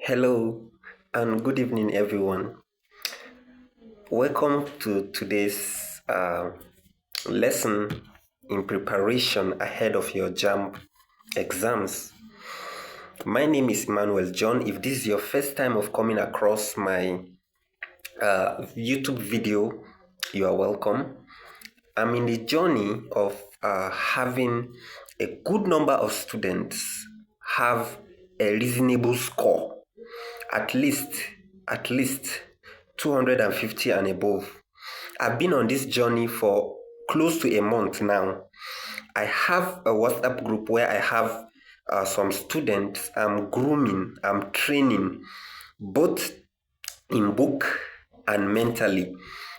Hello and good evening, everyone. Welcome to today's lesson in preparation ahead of your JAMB exams. My name is Emmanuel John. If this is your first time of coming across my YouTube video, you are welcome. I'm in the journey of having a good number of students have a reasonable score, at least at least 250 and above. I've been on this journey for close to a month now. I have a WhatsApp group where I have some students I'm grooming, I'm training, both in book and mentally,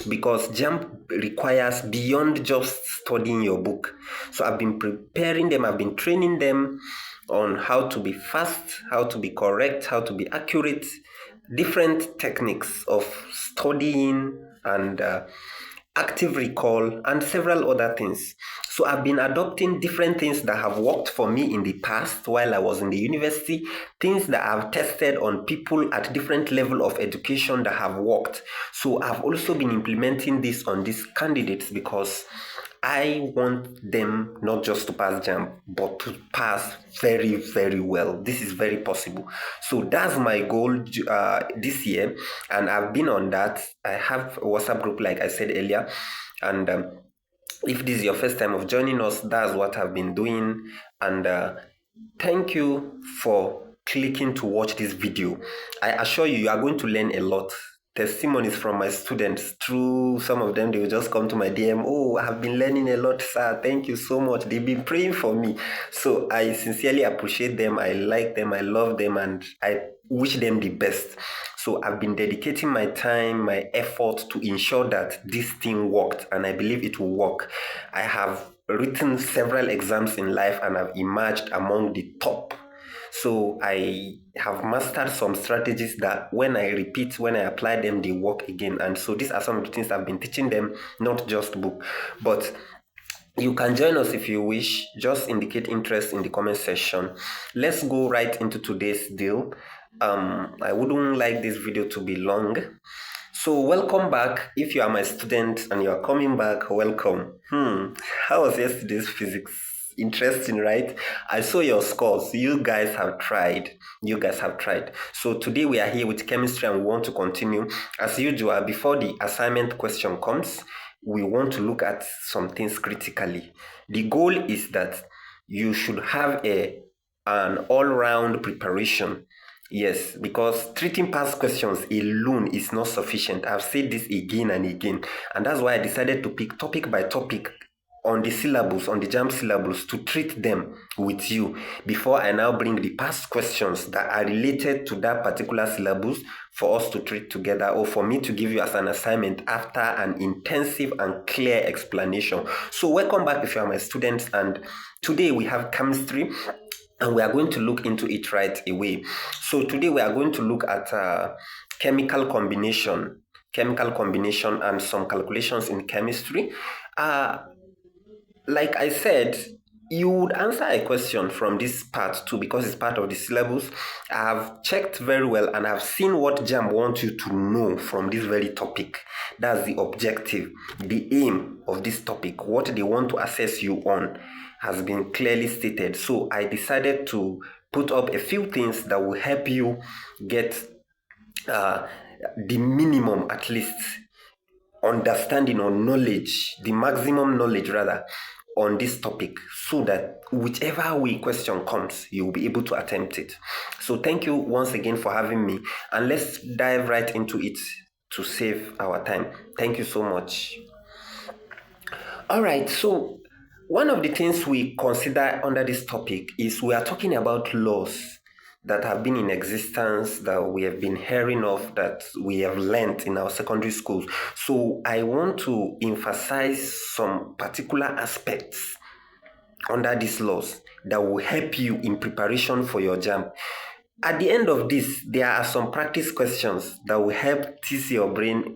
because JAMP requires beyond just studying your book. So I've been preparing them, I've been training them on how to be fast, how to be correct, how to be accurate, different techniques of studying and active recall and several other things. So I've been adopting different things that have worked for me in the past while I was in the university, things that I've tested on people at different level of education that have worked. So I've also been implementing this on these candidates because I want them not just to pass JAMB, but to pass very, very well. This is very possible. So that's my goal this year, and I've been on that. I have a WhatsApp group, like I said earlier, and if this is your first time of joining us, that's what I've been doing. And thank you for clicking to watch this video. I assure you, you are going to learn a lot. Testimonies from my students, through some of them, they will just come to my DM. Oh, I have been learning a lot, sir. Thank you so much. They've been praying for me. So I sincerely appreciate them. I like them. I love them. And I wish them the best. So I've been dedicating my time, my effort to ensure that this thing worked. And I believe it will work. I have written several exams in life and I've emerged among the top. So I have mastered some strategies that when I apply them, they work again. And so these are some of the things I've been teaching them, not just book. But you can join us if you wish. Just indicate interest in the comment section. Let's go right into today's deal. I wouldn't like this video to be long. So welcome back. If you are my student and you are coming back, welcome. How was yesterday's physics? Interesting, right? I saw your scores. You guys have tried. So today we are here with chemistry and we want to continue. As usual, before the assignment question comes, we want to look at some things critically. The goal is that you should have an all-round preparation. Yes, because treating past questions alone is not sufficient. I've said this again and again, and that's why I decided to pick topic by topic on the syllabus, on the JAMB syllabus, to treat them with you before I now bring the past questions that are related to that particular syllabus for us to treat together, or for me to give you as an assignment after an intensive and clear explanation. So welcome back if you are my students, and today we have chemistry and we are going to look into it right away. So today we are going to look at chemical combination and some calculations in chemistry. Like I said, you would answer a question from this part too because it's part of the syllabus. I have checked very well and I've seen what JAMB wants you to know from this very topic. That's the objective, the aim of this topic, what they want to assess you on has been clearly stated. So I decided to put up a few things that will help you get the minimum, at least, understanding or knowledge, the maximum knowledge rather, on this topic, so that whichever way question comes, you will be able to attempt it. So thank you once again for having me, and let's dive right into it to save our time. Thank you so much. All right, so one of the things we consider under this topic is we are talking about laws that have been in existence, that we have been hearing of, that we have learned in our secondary schools. So I want to emphasize some particular aspects under these laws that will help you in preparation for your JAMB. At the end of this, there are some practice questions that will help tease your brain,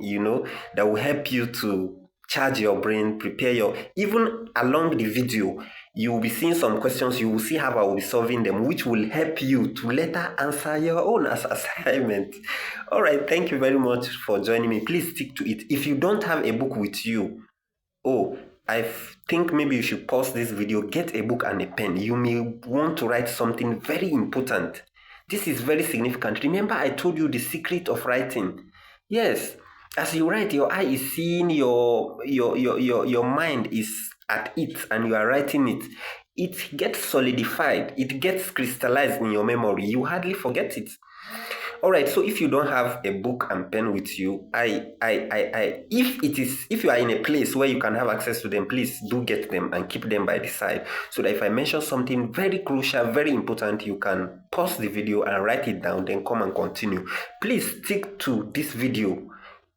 that will help you to charge your brain, prepare even along the video, You will be seeing some questions, you will see how I will be solving them, which will help you to later answer your own assignment. All right, thank you very much for joining me. Please stick to it. If you don't have a book with you, I think maybe you should pause this video, get a book and a pen. You may want to write something very important. This is very significant. Remember, I told you the secret of writing. Yes, as you write, your eye is seeing, your mind is at it, and you are writing it. It gets solidified, it gets crystallized in your memory. You hardly forget it. All right, so if you don't have a book and pen with you, if you are in a place where you can have access to them, please do get them and keep them by the side, so that if I mention something very crucial, very important, you can pause the video and write it down, then come and continue. Please stick to this video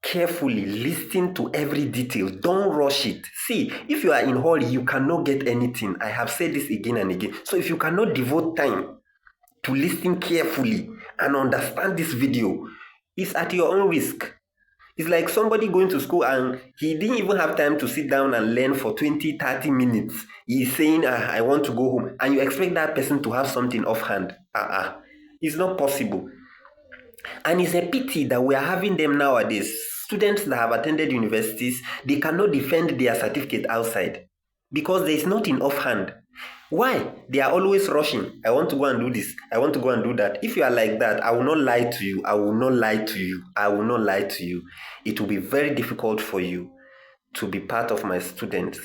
carefully, listen to every detail, don't rush it. See, if you are in hurry, you cannot get anything. I have said this again and again. So if you cannot devote time to listen carefully and understand this video, it's at your own risk. It's like somebody going to school and he didn't even have time to sit down and learn for 20-30 minutes. He's saying, I want to go home. And you expect that person to have something offhand. It's not possible. And it's a pity that we are having them nowadays. Students that have attended universities, they cannot defend their certificate outside because there is nothing offhand. Why? They are always rushing. I want to go and do this. I want to go and do that. If you are like that, I will not lie to you. I will not lie to you. I will not lie to you. It will be very difficult for you to be part of my students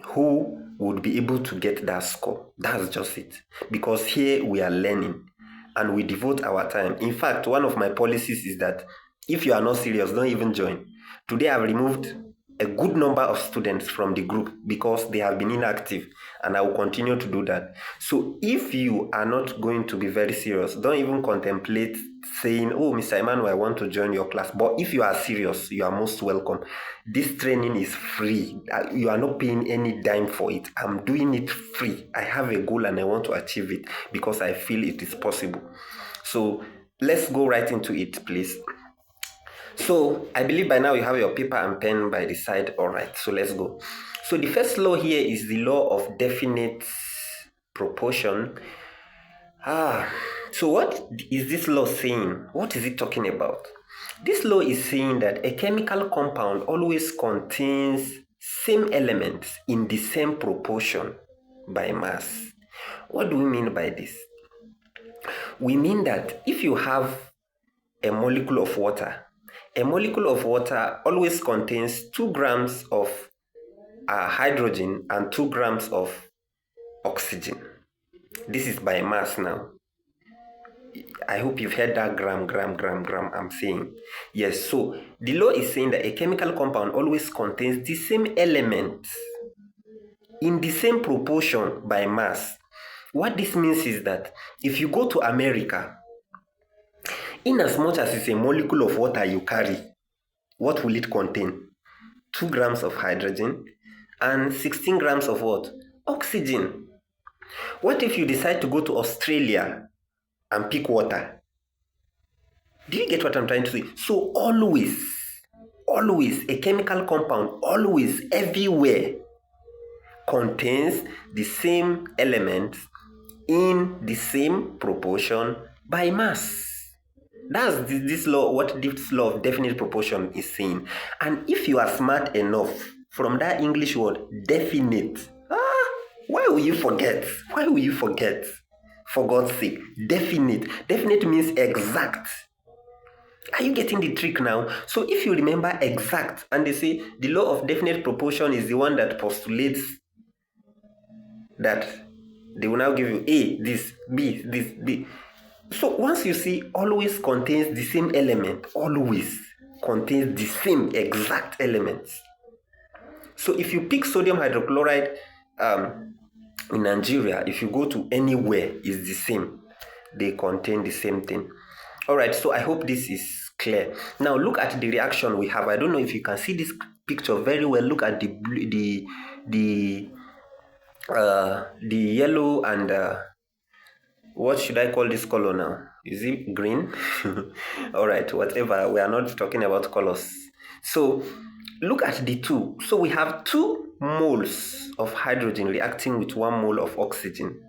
who would be able to get that score. That's just it. Because here we are learning and we devote our time. In fact, one of my policies is that if you are not serious, don't even join. Today I've removed a good number of students from the group because they have been inactive, and I will continue to do that. So if you are not going to be very serious, don't even contemplate saying, Mr. Emmanuel, I want to join your class. But if you are serious, you are most welcome. This training is free. You are not paying any dime for it. I'm doing it free. I have a goal and I want to achieve it because I feel it is possible. So let's go right into it, please. So I believe by now you have your paper and pen by the side. All right, so let's go. So the first law here is the law of definite proportion. So what is this law saying? What is it talking about? This law is saying that a chemical compound always contains same elements in the same proportion by mass. What do we mean by this? We mean that if you have a molecule of water always contains 2 grams of hydrogen and 2 grams of oxygen. This is by mass now. I hope you've heard that gram I'm saying. Yes, so the law is saying that a chemical compound always contains the same elements in the same proportion by mass. What this means is that if you go to America, in as much as it's a molecule of water you carry, what will it contain? 2 grams of hydrogen and 16 grams of what? Oxygen. What if you decide to go to Australia and pick water? Do you get what I'm trying to say? So always, a chemical compound, always, everywhere, contains the same elements in the same proportion by mass. That's this law, what this law of definite proportion is saying. And if you are smart enough, from that English word, definite, why will you forget? Why will you forget? For God's sake, definite. Definite means exact. Are you getting the trick now? So if you remember exact, and they say the law of definite proportion is the one that postulates that they will now give you A, this, B, this, B. So once you see always contains the same element, always contains the same exact elements. So if you pick sodium hydrochloride in Nigeria, if you go to anywhere, it's the same. They contain the same thing. All right, so I hope this is clear. Now look at the reaction we have. I don't know if you can see this picture very well. Look at the yellow and what should I call this color now? Is it green? All right, whatever. We are not talking about colors. So look at the 2. So we have 2 moles of hydrogen reacting with 1 mole of oxygen.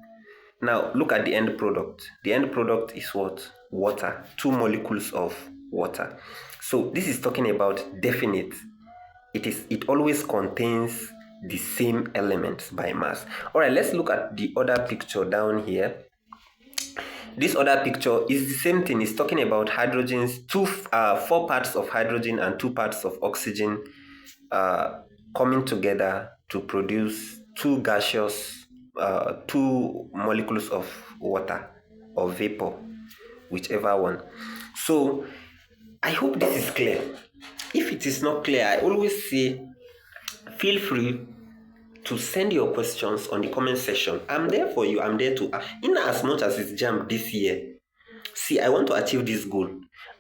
Now, look at the end product. The end product is what? Water. 2 molecules of water. So this is talking about definite. It always contains the same elements by mass. All right, let's look at the other picture down here. This other picture is the same thing. It's talking about hydrogens, 4 parts of hydrogen and 2 parts of oxygen coming together to produce 2 gaseous, 2 molecules of water or vapor, whichever one. So I hope this is clear. If it is not clear, I always say feel free to send your questions on the comment section. I'm there for you. I'm there to, in as much as it's JAMB this year. See, I want to achieve this goal,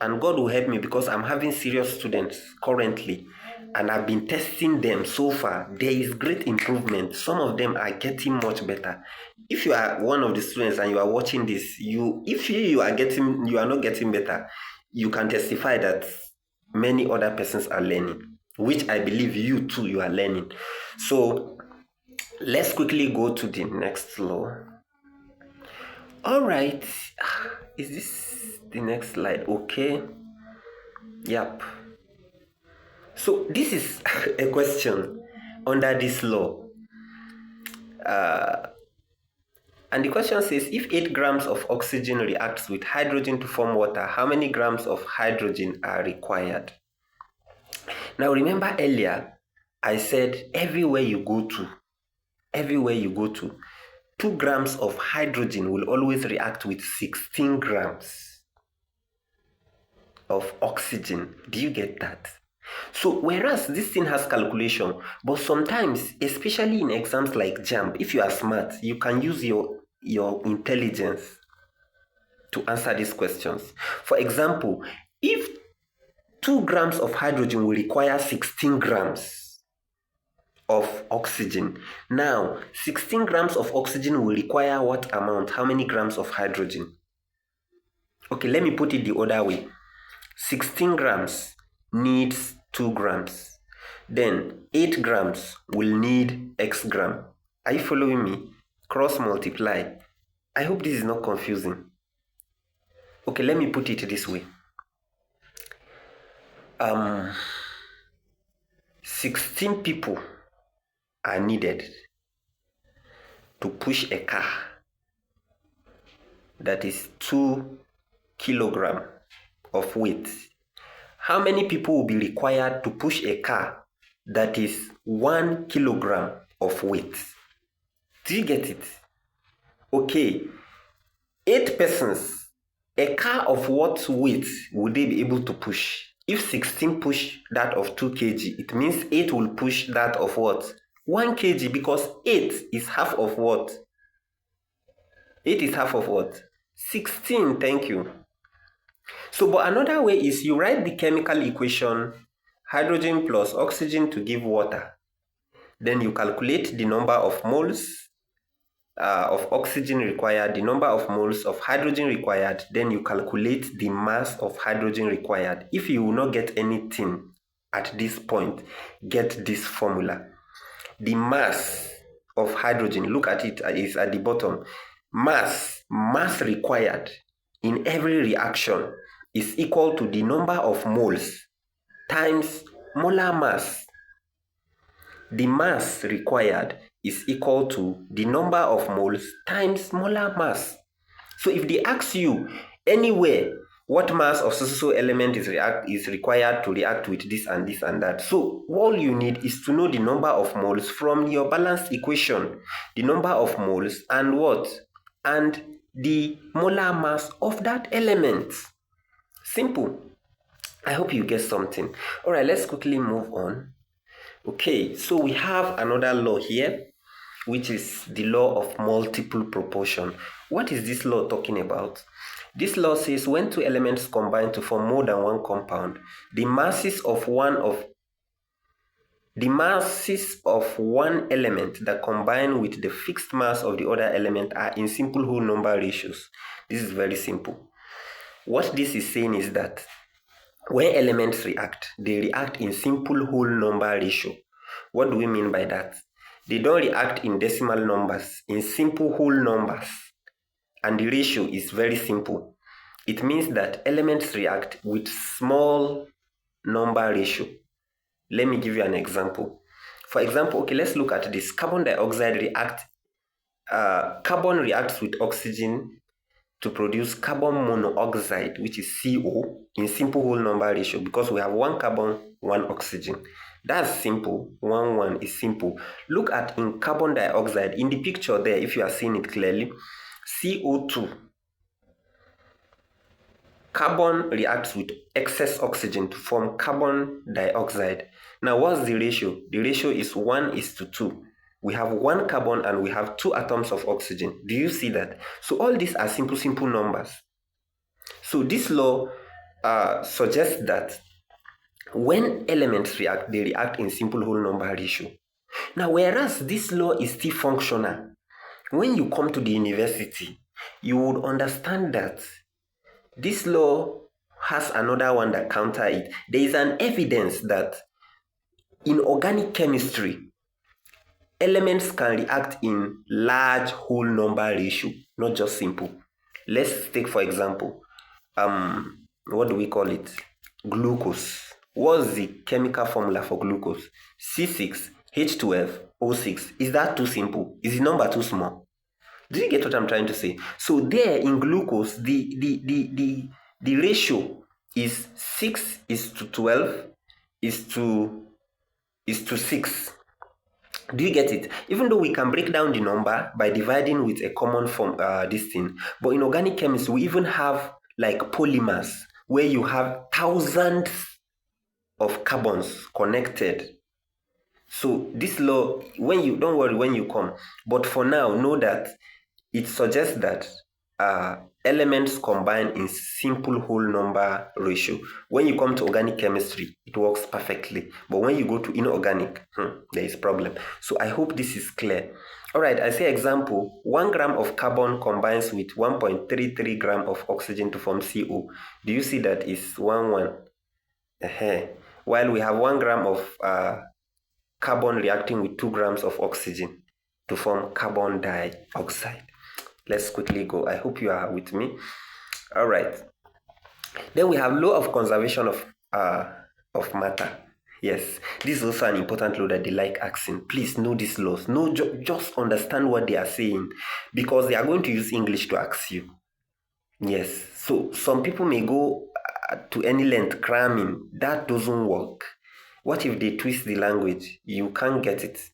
and God will help me because I'm having serious students currently, and I've been testing them so far. There is great improvement. Some of them are getting much better. If you are one of the students and you are watching this, if you are not getting better, you can testify that many other persons are learning, which I believe you are learning. So let's quickly go to the next law. All right, is this the next slide? Okay. Yep. So this is a question under this law. And the question says, if 8 grams of oxygen reacts with hydrogen to form water, how many grams of hydrogen are required? Now remember earlier, I said everywhere you go to, 2 grams of hydrogen will always react with 16 grams of oxygen. Do you get that? So whereas this thing has calculation, but sometimes, especially in exams like JAMB, if you are smart, you can use your intelligence to answer these questions. For example, if 2 grams of hydrogen will require 16 grams of oxygen. Now, 16 grams of oxygen will require what amount? How many grams of hydrogen? Okay, let me put it the other way. 16 grams needs 2 grams. Then 8 grams will need X gram. Are you following me? Cross multiply. I hope this is not confusing. Okay, let me put it this way. 16 people are needed to push a car that is 2 kilograms of weight. How many people will be required to push a car that is 1 kilogram of weight? Do you get it? Okay, 8 persons, a car of what weight would they be able to push? If 16 push that of 2 kg, it means 8 will push that of what? 1 kg, because 8 is half of what? 8 is half of what? 16, thank you. So, but another way is you write the chemical equation, hydrogen plus oxygen to give water. Then you calculate the number of moles of oxygen required, the number of moles of hydrogen required, then you calculate the mass of hydrogen required. If you will not get anything at this point, get this formula. The mass of hydrogen, look at it, is at the bottom. Mass required in every reaction is equal to the number of moles times molar mass. The mass required is equal to the number of moles times molar mass. So if they ask you anywhere what mass of so element is required to react with this and this and that, so all you need is to know the number of moles from your balanced equation, the number of moles and what? And the molar mass of that element. Simple. I hope you get something. All right, let's quickly move on. Okay, so we have another law here, which is the law of multiple proportion. What is this law talking about? This law says when 2 elements combine to form more than 1 compound, the masses of one element that combine with the fixed mass of the other element are in simple whole number ratios. This is very simple. What this is saying is that when elements react, they react in simple whole number ratio. What do we mean by that? They don't react in decimal numbers, in simple whole numbers. And the ratio is very simple. It means that elements react with small number ratio. Let me give you an example. For example, okay, let's look at this. Carbon reacts with oxygen to produce carbon monoxide, which is CO, in simple whole number ratio because we have one carbon, one oxygen. That's simple. 1 is simple. Look at in carbon dioxide. In the picture there, if you are seeing it clearly, CO2. Carbon reacts with excess oxygen to form carbon dioxide. Now, what's the ratio? The ratio is 1:2. We have one carbon and we have 2 atoms of oxygen. Do you see that? So all these are simple numbers. So this law suggests that when elements react, they react in simple whole number ratio. Now, whereas this law is still functional, when you come to the university, you would understand that this law has another one that counter it. There is an evidence that in organic chemistry, elements can react in large whole number ratio, not just simple. Let's take, for example, what do we call it? Glucose. What's the chemical formula for glucose? C6H12O6. Is that too simple? Is the number too small? Do you get what I'm trying to say? So there in glucose, the ratio is 6:12 is to 6. Do you get it? Even though we can break down the number by dividing with a common form, this thing, but in organic chemistry, we even have like polymers where you have thousands of carbons connected. So this law, don't worry when you come, but for now, know that it suggests that elements combine in simple whole number ratio. When you come to organic chemistry, it works perfectly. But when you go to inorganic, there is problem. So I hope this is clear. All right, I say example, 1 gram of carbon combines with 1.33 gram of oxygen to form CO. Do you see that is 1. While we have 1 gram of carbon reacting with 2 grams of oxygen to form carbon dioxide. Let's quickly go. I hope you are with me. All right. Then we have law of conservation of matter. Yes, this is also an important law that they like asking. Please know these laws. Just understand what they are saying because they are going to use English to ask you. Yes. So some people may go to any length cramming. That doesn't work. What if they twist the language? You can't get it.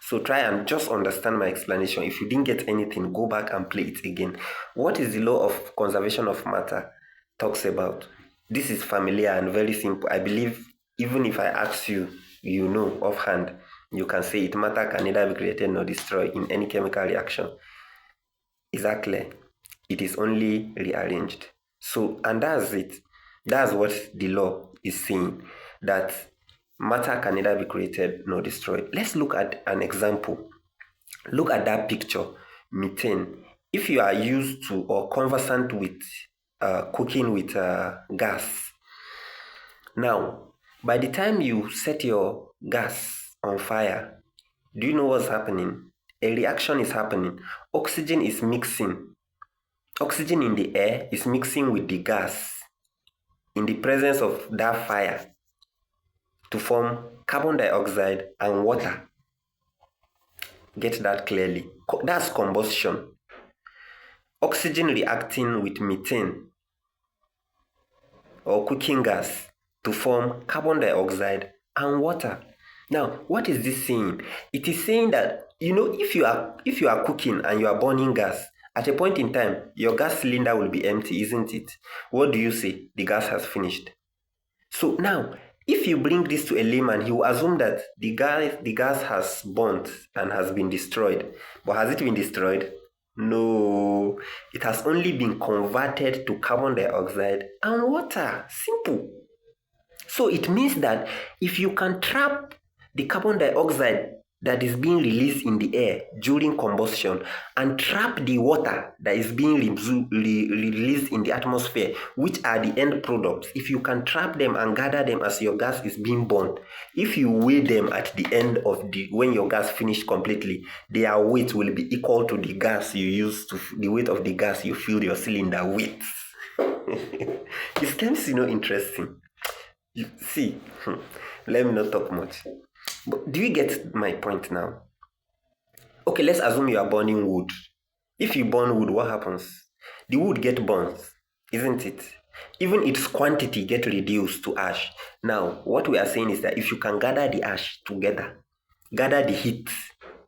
So try and just understand my explanation. If you didn't get anything, go back and play it again. What is the law of conservation of matter talks about? This is familiar and very simple. I believe even if I ask you, you know offhand, you can say it. Matter can neither be created nor destroyed in any chemical reaction. Is that clear? It is only rearranged. So, and that's it. That's what the law is saying. That matter can neither be created nor destroyed. Let's look at an example. Look at that picture, methane. If you are used to or conversant with cooking with gas, now, by the time you set your gas on fire, do you know what's happening? A reaction is happening. Oxygen is mixing. Oxygen in the air is mixing with the gas in the presence of that fire to form carbon dioxide and water. Get that clearly. That's combustion. Oxygen reacting with methane or cooking gas to form carbon dioxide and water. Now, what is this saying? It is saying that, if you are cooking and you are burning gas, at a point in time, your gas cylinder will be empty, isn't it? What do you say? The gas has finished. So now, if you bring this to a layman, he will assume that the gas has burnt and has been destroyed. But has it been destroyed? No. It has only been converted to carbon dioxide and water. Simple. So it means that if you can trap the carbon dioxide that is being released in the air during combustion and trap the water that is being released in the atmosphere, which are the end products. If you can trap them and gather them as your gas is being burned, if you weigh them at the end of when your gas finished completely, their weight will be equal to the gas you use the weight of the gas you fill your cylinder with. It seems interesting. You see, let me not talk much. But do you get my point now? Okay, let's assume you are burning wood. If you burn wood, what happens? The wood get burned, isn't it? Even its quantity get reduced to ash. Now, what we are saying is that if you can gather the ash together, gather the heat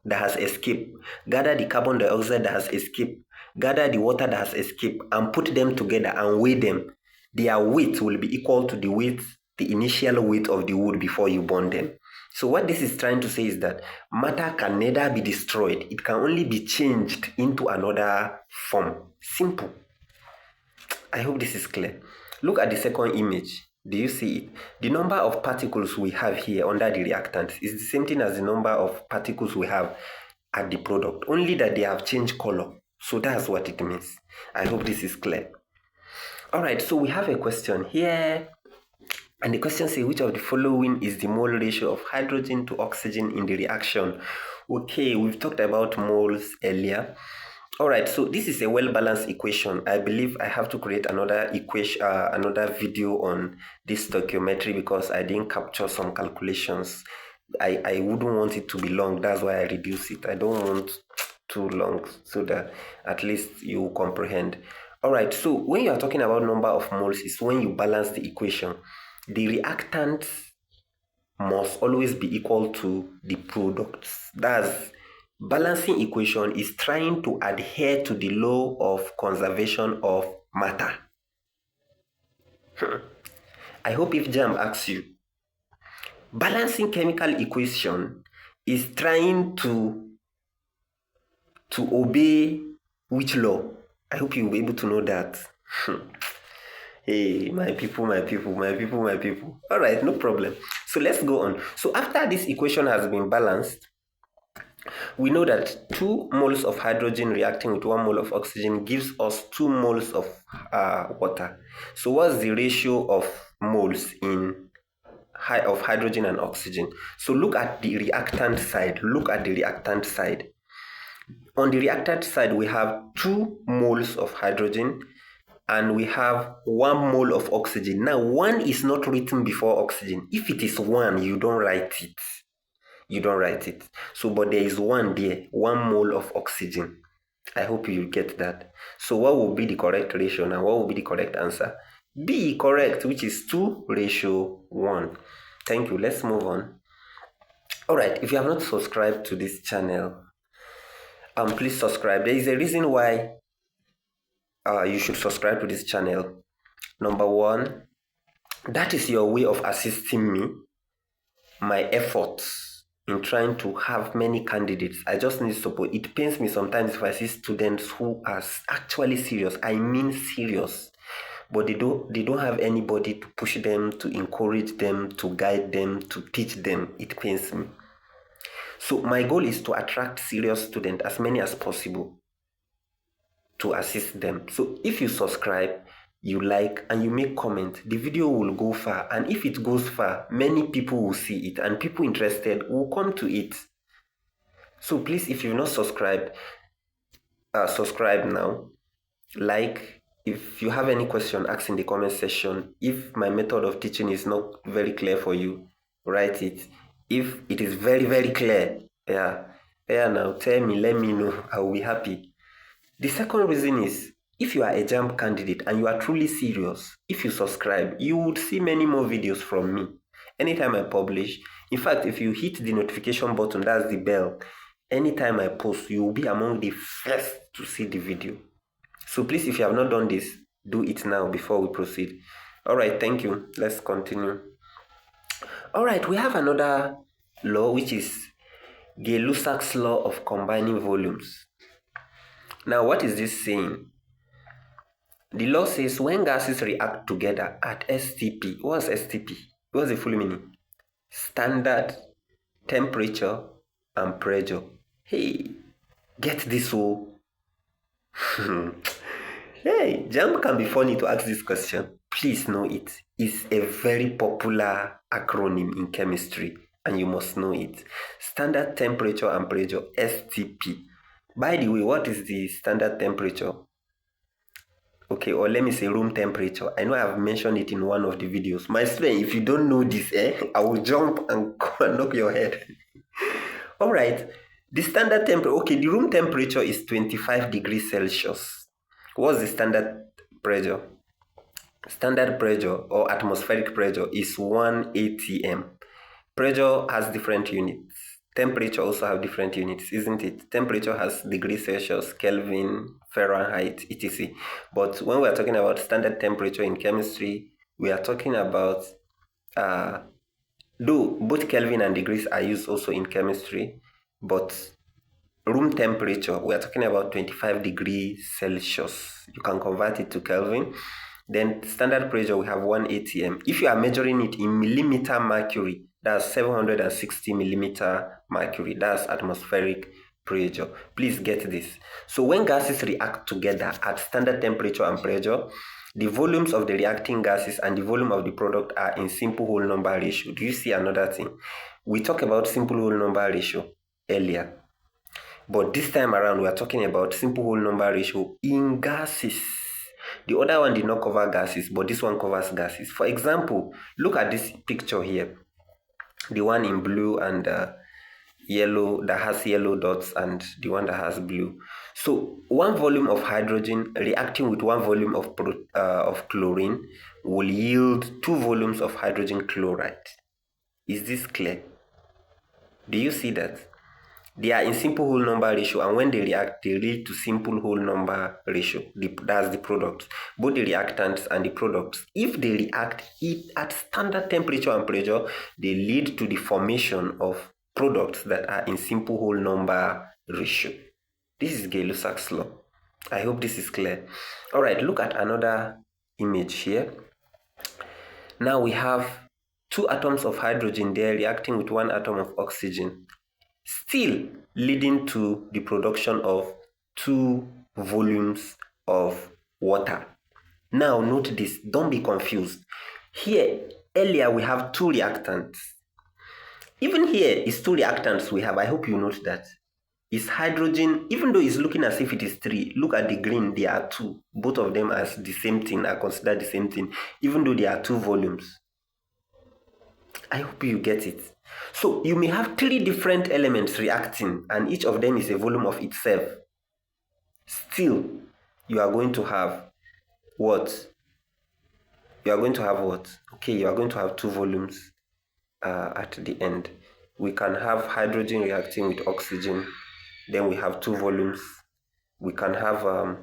that has escaped, gather the carbon dioxide that has escaped, gather the water that has escaped, and put them together and weigh them, their weight will be equal to the initial weight of the wood before you burn them. So what this is trying to say is that matter can neither be destroyed, it can only be changed into another form. Simple. I hope this is clear. Look at the second image. Do you see it? The number of particles we have here under the reactant is the same thing as the number of particles we have at the product, only that they have changed color. So that's what it means. I hope this is clear. All right, so we have a question here. And the question says, which of the following is the mole ratio of hydrogen to oxygen in the reaction? Okay, we've talked about moles earlier. All right, so this is a well-balanced equation. I believe I have to create another equation, another video on this stoichiometry because I didn't capture some calculations. I wouldn't want it to be long. That's why I reduce it. I don't want too long so that at least you comprehend. All right, so when you are talking about number of moles, is when you balance the equation. The reactant must always be equal to the products. That's balancing equation is trying to adhere to the law of conservation of matter. I hope if JAMB asks you, balancing chemical equation is trying to obey which law? I hope you'll be able to know that. Hey, my people. All right, no problem. So let's go on. So after this equation has been balanced, we know that 2 moles of hydrogen reacting with 1 mole of oxygen gives us 2 moles of water. So what's the ratio of moles of hydrogen and oxygen? So look at the reactant side. On the reactant side, we have 2 moles of hydrogen and we have 1 mole of oxygen. Now, 1 is not written before oxygen. If it is 1, you don't write it. So, but there is 1 there, 1 mole of oxygen. I hope you get that. So, what will be the correct ratio now? What will be the correct answer? B, correct, which is 2:1. Thank you. Let's move on. All right, if you have not subscribed to this channel, please subscribe. There is a reason why you should subscribe to this channel. Number 1, that is your way of assisting me, my efforts in trying to have many candidates. I just need support. It pains me sometimes if I see students who are actually serious. I mean serious. But they don't have anybody to push them, to encourage them, to guide them, to teach them. It pains me. So my goal is to attract serious students, as many as possible, to assist them. So if you subscribe, you like, and you make comment, the video will go far. And if it goes far, many people will see it, and people interested will come to it. So please, if you've not subscribed, subscribe now. Like, if you have any question, ask in the comment section. If my method of teaching is not very clear for you, write it. If it is very, very clear, now tell me, let me know. I will be happy. The second reason is, if you are a JAMB candidate and you are truly serious, if you subscribe, you would see many more videos from me. Anytime I publish, in fact, if you hit the notification button, that's the bell, anytime I post, you will be among the first to see the video. So please, if you have not done this, do it now before we proceed. All right, thank you. Let's continue. All right, we have another law, which is Gay-Lussac's law of combining volumes. Now, what is this saying? The law says when gases react together at STP, what's STP? What's the full meaning? Standard temperature and pressure. Hey, get this oh. Hey, JAMB can be funny to ask this question. Please know it. It's a very popular acronym in chemistry and you must know it. Standard temperature and pressure, STP. By the way, what is the standard temperature? Okay, or let me say room temperature. I know I've mentioned it in one of the videos. My student, if you don't know this, I will jump and knock your head. All right, the standard temperature, okay, the room temperature is 25 degrees Celsius. What's the standard pressure? Standard pressure or atmospheric pressure is 1 atm. Pressure has different units. Temperature also have different units, isn't it? Temperature has degrees Celsius, Kelvin, Fahrenheit, etc. But when we are talking about standard temperature in chemistry, we are talking about, though both Kelvin and degrees are used also in chemistry, but room temperature, we are talking about 25 degrees Celsius. You can convert it to Kelvin. Then standard pressure, we have 1 atm. If you are measuring it in millimeter mercury, that's 760 millimeter mercury. That's atmospheric pressure. Please get this. So when gases react together at standard temperature and pressure, the volumes of the reacting gases and the volume of the product are in simple whole number ratio. Do you see another thing? We talked about simple whole number ratio earlier. But this time around, we are talking about simple whole number ratio in gases. The other one did not cover gases, but this one covers gases. For example, look at this picture here. The one in blue and yellow, that has yellow dots, and the one that has blue. So one volume of hydrogen reacting with one volume of chlorine will yield 2 volumes of hydrogen chloride. Is this clear? Do you see that? They are in simple whole number ratio, and when they react, they lead to simple whole number ratio. That's the product. Both the reactants and the products, if they react at standard temperature and pressure, they lead to the formation of products that are in simple whole number ratio. This is Gay-Lussac's law. I hope this is clear. All right, look at another image here. Now we have 2 atoms of hydrogen there reacting with 1 atom of oxygen, still leading to the production of 2 volumes of water. Now note this, don't be confused. Here, earlier we have 2 reactants. Even here is 2 reactants we have. I hope you note that. Is hydrogen, even though it's looking as if it is 3, look at the green, there are 2. Both of them as the same thing, are considered the same thing, even though there are 2 volumes. I hope you get it. So you may have 3 different elements reacting, and each of them is a volume of itself. Still, you are going to have what? You are going to have what? Okay, you are going to have 2 volumes at the end. We can have hydrogen reacting with oxygen, then we have 2 volumes. We can have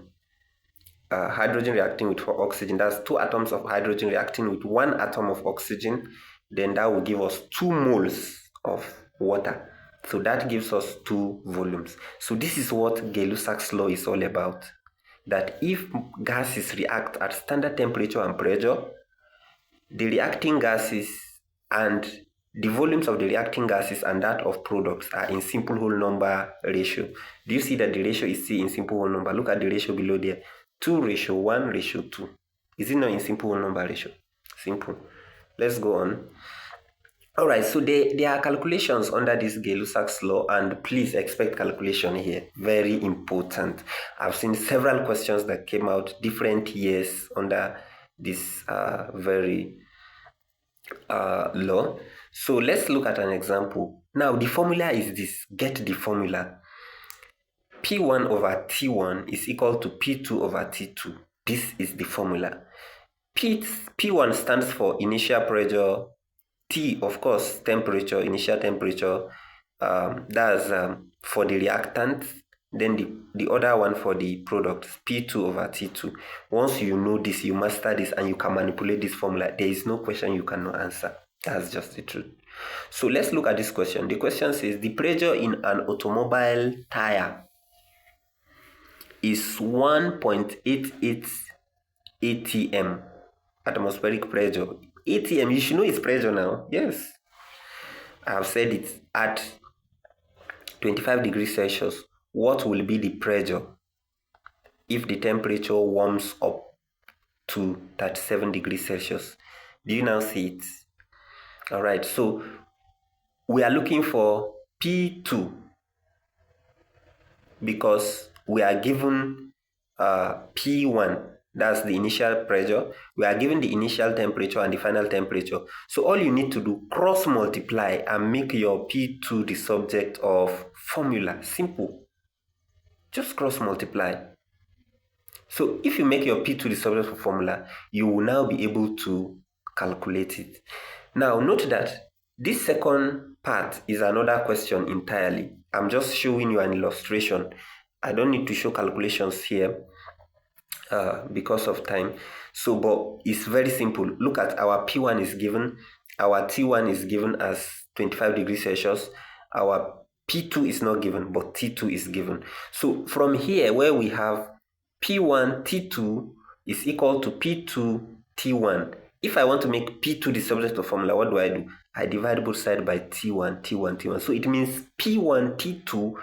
hydrogen reacting with oxygen. That's 2 atoms of hydrogen reacting with 1 atom of oxygen. Then that will give us 2 moles of water. So that gives us 2 volumes. So this is what Gay-Lussac's law is all about. That if gases react at standard temperature and pressure, the reacting gases and the volumes of the reacting gases and that of products are in simple whole number ratio. Do you see that the ratio is still in simple whole number? Look at the ratio below there. 2:1:2. Is it not in simple whole number ratio? Simple. Let's go on. All right, so there are calculations under this Gay-Lussac's law, and please expect calculation here. Very important. I've seen several questions that came out different years under this very law. So let's look at an example. Now the formula is this. Get the formula. P1 over T1 is equal to P2 over T2. This is the formula. P1 stands for initial pressure. T, of course, temperature, initial temperature. That's for the reactant. Then the other one for the product, P2 over T2. Once you know this, you master this, and you can manipulate this formula, there is no question you cannot answer. That's just the truth. So let's look at this question. The question says the pressure in an automobile tire is 1.88 atm, atmospheric pressure. ATM, you should know it's pressure now. Yes, I have said it. At 25 degrees Celsius, what will be the pressure if the temperature warms up to 37 degrees Celsius? Do you now see it? All right, so we are looking for P2 because we are given P1, that's the initial pressure. We are given the initial temperature and the final temperature. So all you need to do, cross multiply and make your P2 the subject of formula. Simple. Just cross multiply. So if you make your P2 the subject of formula, you will now be able to calculate it. Now note that this second part is another question entirely. I'm just showing you an illustration. I don't need to show calculations here because of time. So, but it's very simple. Look at our P1 is given, our T1 is given as 25 degrees Celsius. Our P2 is not given, but T2 is given. So from here, where we have P1 T2 is equal to P2 T1. If I want to make P2 the subject of formula, what do? I divide both sides by T1, T1, T1. So it means P1 T2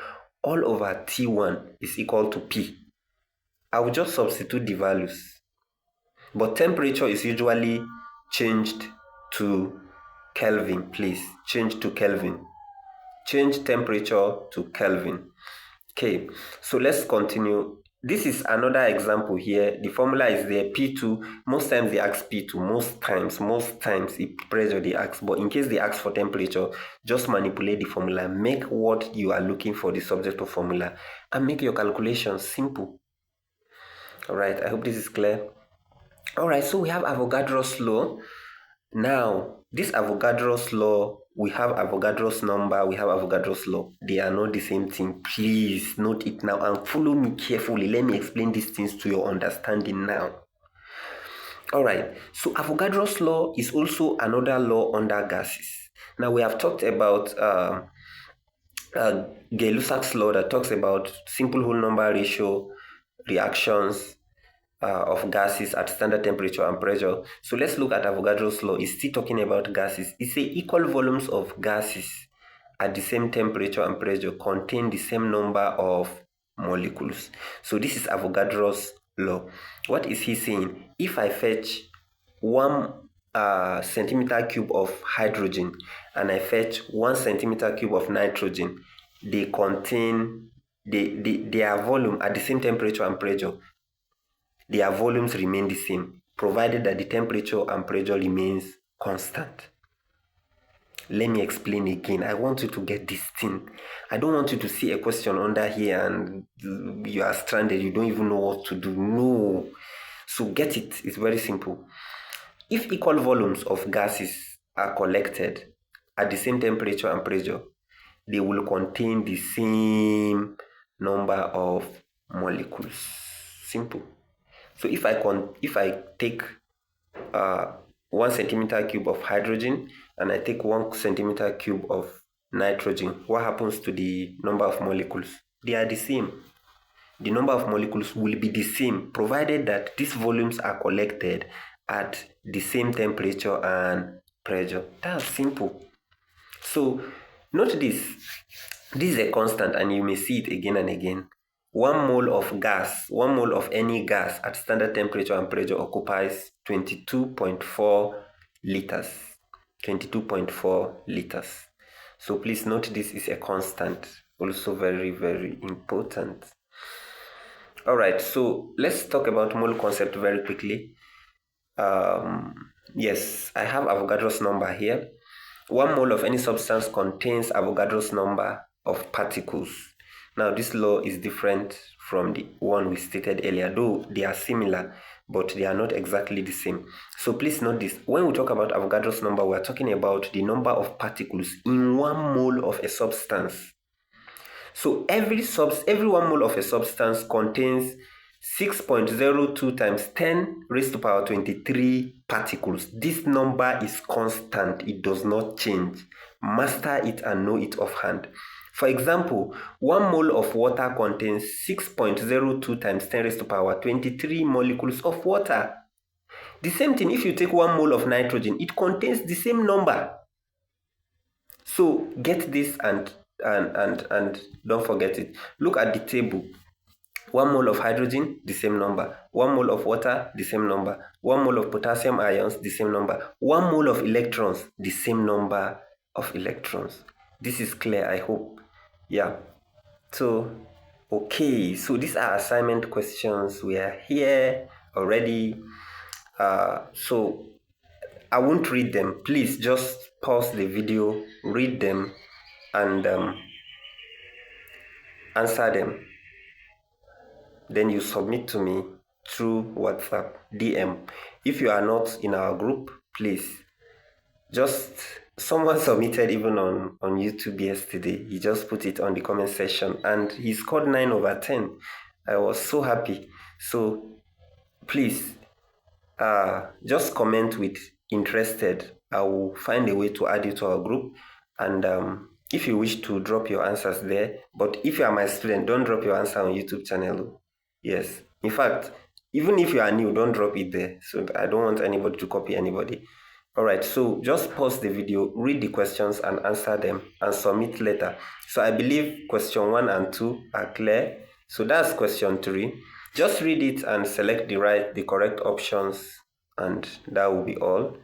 all over T1 is equal to P. I will just substitute the values. But temperature is usually changed to Kelvin, please. Change to Kelvin. Change temperature to Kelvin. Okay, so let's continue. This is another example here. The formula is there, P2. Most times they ask P2. Most times it's pressure they ask. But in case they ask for temperature, just manipulate the formula. Make what you are looking for the subject of formula and make your calculations simple. All right, I hope this is clear. All right, so we have Avogadro's law. Now, this Avogadro's law, we have Avogadro's number, we have Avogadro's law. They are not the same thing. Please note it now and follow me carefully. Let me explain these things to your understanding now. All right, so Avogadro's law is also another law under gases. Now, we have talked about Gay-Lussac's law that talks about simple whole number ratio reactions of gases at standard temperature and pressure. So let's look at Avogadro's law. It's still talking about gases. It says equal volumes of gases at the same temperature and pressure contain the same number of molecules. So this is Avogadro's law. What is he saying? If I fetch 1 centimeter cube of hydrogen and I fetch 1 centimeter cube of nitrogen, they contain their volume at the same temperature and pressure. Their volumes remain the same, provided that the temperature and pressure remains constant. Let me explain again. I want you to get this thing. I don't want you to see a question under here and you are stranded. You don't even know what to do. No. So get it. It's very simple. If equal volumes of gases are collected at the same temperature and pressure, they will contain the same number of molecules. Simple. So if I take 1 centimeter cube of hydrogen and I take 1 centimeter cube of nitrogen, what happens to the number of molecules? They are the same. The number of molecules will be the same, provided that these volumes are collected at the same temperature and pressure. That's simple. So note this. This is a constant and you may see it again and again. 1 mole of gas, 1 mole of any gas at standard temperature and pressure occupies 22.4 liters. 22.4 liters. So please note this is a constant. Also very, very important. All right, so let's talk about mole concept very quickly. Yes, I have Avogadro's number here. 1 mole of any substance contains Avogadro's number of particles. Now, this law is different from the one we stated earlier, though they are similar, but they are not exactly the same. So please note this. When we talk about Avogadro's number, we are talking about the number of particles in 1 mole of a substance. So every 1 mole of a substance contains 6.02 times 10 raised to power 23 particles. This number is constant. It does not change. Master it and know it offhand. For example, 1 mole of water contains 6.02 times 10 raised to power 23 molecules of water. The same thing, if you take 1 mole of nitrogen, it contains the same number. So get this and and don't forget it. Look at the table. 1 mole of hydrogen, the same number. 1 mole of water, the same number. 1 mole of potassium ions, the same number. 1 mole of electrons, the same number of electrons. This is clear, I hope. Yeah. So, okay. So these are assignment questions. We are here already. So I won't read them. Please just pause the video, read them, and answer them. Then you submit to me through WhatsApp DM. If you are not in our group, please just someone submitted even on YouTube yesterday. He just put it on the comment section and he scored 9/10. I was so happy. So please just comment with interested. I will find a way to add you to our group. And if you wish to drop your answers there, but if you are my student, don't drop your answer on YouTube channel. Yes. In fact, even if you are new, don't drop it there. So I don't want anybody to copy anybody. All right. So just pause the video, read the questions and answer them and submit later. So I believe question 1 and 2 are clear. So that's question 3. Just read it and select the correct options, and that will be all.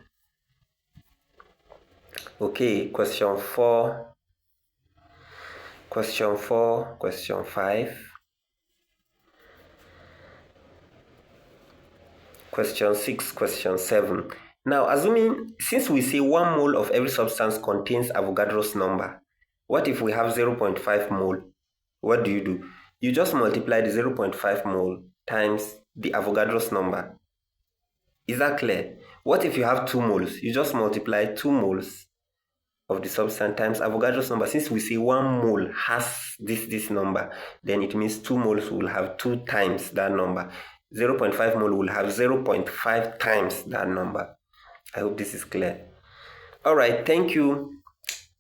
Okay, question 4, question 5, question 6, question 7. Now, assuming, since we say 1 mole of every substance contains Avogadro's number, what if we have 0.5 mole? What do? You just multiply the 0.5 mole times the Avogadro's number. Is that clear? What if you have 2 moles? You just multiply 2 moles of the substance times Avogadro's number. Since we say 1 mole has this number, then it means 2 moles will have 2 times that number. 0.5 mole will have 0.5 times that number. I hope this is clear. All right, thank you.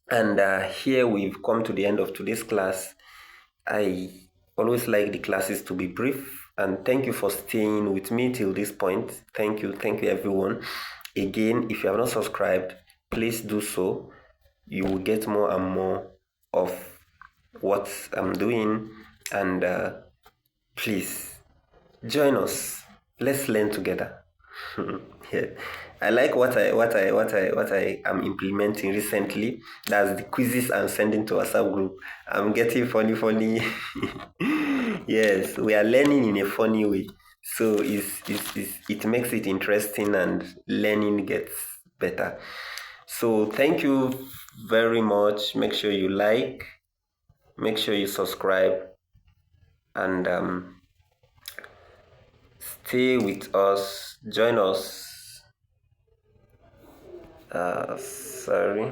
And here we've come to the end of today's class. I always like the classes to be brief. And thank you for staying with me till this point. Thank you everyone. Again, if you have not subscribed, please do so. You will get more and more of what I'm doing, and please join us. Let's learn together. Yeah. I like what I am implementing recently. That's the quizzes I'm sending to WhatsApp group. I'm getting funny. Yes, we are learning in a funny way. So it makes it interesting and learning gets better. So thank you very much. Make sure you like, make sure you subscribe, and stay with us. Join us. Sorry.